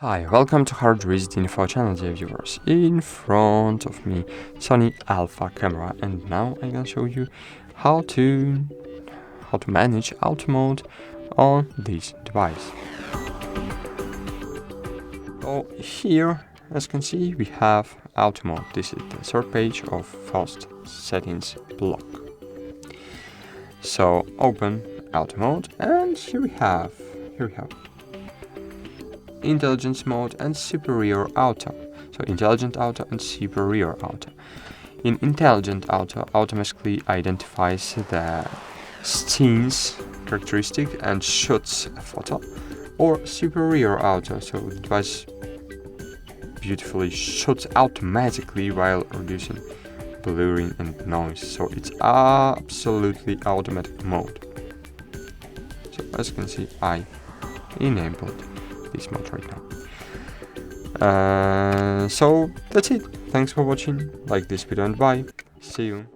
Hi, welcome to HardReset.Info channel, dear viewers. In front of me, SONY Alpha camera, and now I'm gonna show you how to manage auto mode on this device. So here, as you can see, we have auto mode. This is the third page of first settings block. So open auto mode, and here we have intelligence mode and superior auto. So intelligent auto and superior auto. In intelligent auto, automatically identifies the scene's characteristic and shoots a photo, or superior auto, so the device beautifully shoots automatically while reducing blurring and noise. So it's absolutely automatic mode. So as you can see, I enabled this mode right now. So that's it. Thanks for watching. Like this video and bye. See you.